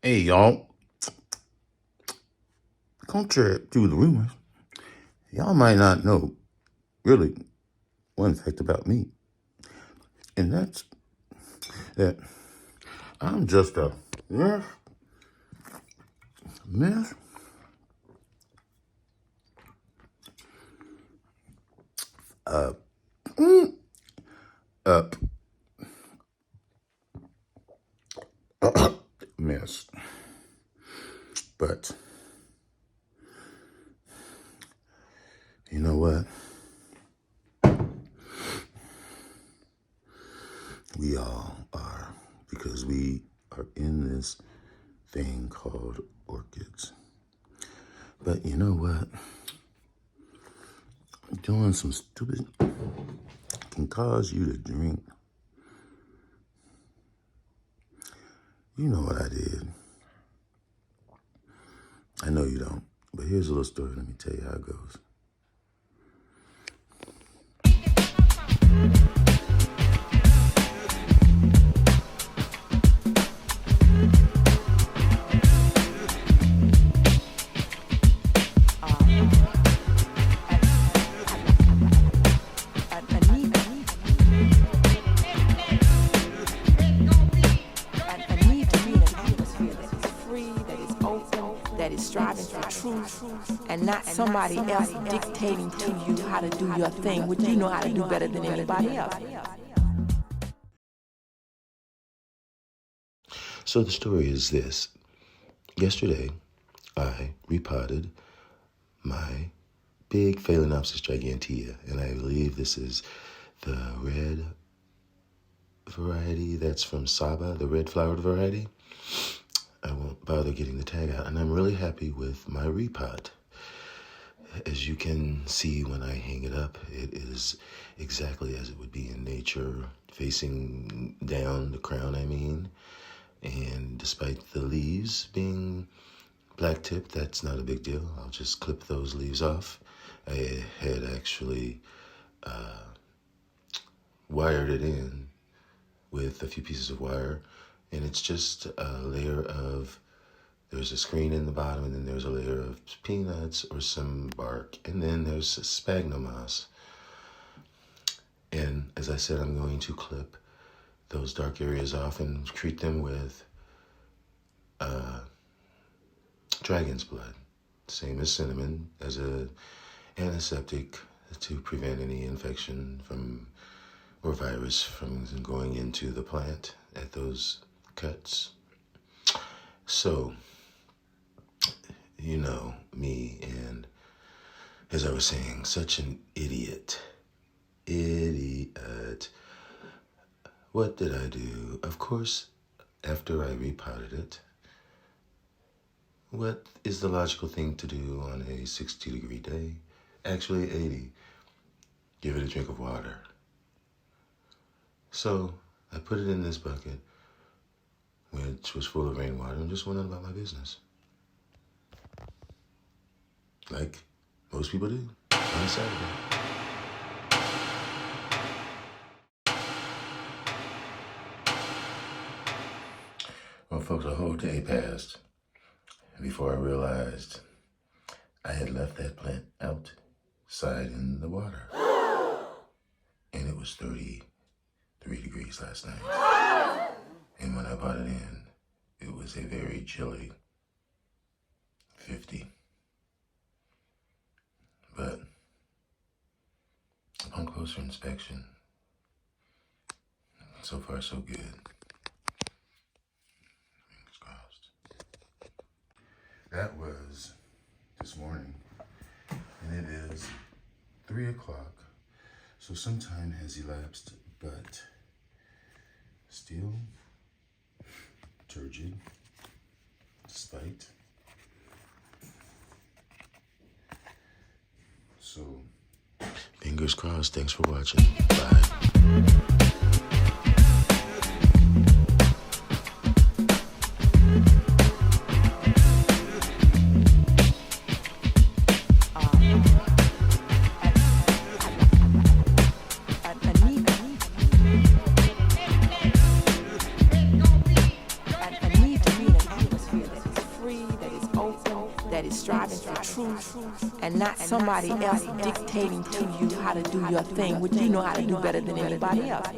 Hey, y'all. Contrary to the rumors, y'all might not know really one fact about me, and that's that I'm just a mess up mess. But you know what? We all are, because we are in this thing called orchids. But you know what? Doing some stupid can cause you to drink. You know what I did. I know you don't, but here's a little story. Let me tell you how it goes. And not somebody else dictating to you how to do your thing, which you know how to do better than anybody else. So the story is this. Yesterday, I repotted my big Phalaenopsis gigantea, and I believe this is the red variety that's from Saba, the red flowered variety. I won't bother getting the tag out, and I'm really happy with my repot. As you can see when I hang it up, it is exactly as it would be in nature, facing down, the crown I mean. And despite the leaves being black tipped, that's not a big deal. I'll just clip those leaves off. I had actually wired it in with a few pieces of wire, and it's just a layer of, there's a screen in the bottom, and then there's a layer of peanuts or some bark, and then there's sphagnum moss. And as I said, I'm going to clip those dark areas off and treat them with dragon's blood, same as cinnamon, as a antiseptic to prevent any infection from or virus from going into the plant at those cuts. So, you know me, and as I was saying, such an idiot. What did I do? Of course, after I repotted it, what is the logical thing to do on a 60-degree day? Actually 80. Give it a drink of water. So I put it in this bucket, which was full of rainwater, and just went on about my business. Like most people do on a Saturday. Well, folks, a whole day passed before I realized I had left that plant outside in the water. And it was 33 degrees last night. And when I brought it in, it was a very chilly 50. But upon closer inspection, so far so good. Fingers crossed. That was this morning, and it is 3 o'clock, so some time has elapsed, but still turgid, despite. So, fingers crossed. Thanks for watching. Bye. I need to be in an atmosphere that is striving for truth and not somebody else dictating to you how to do your thing, which you know how to do better than anybody else.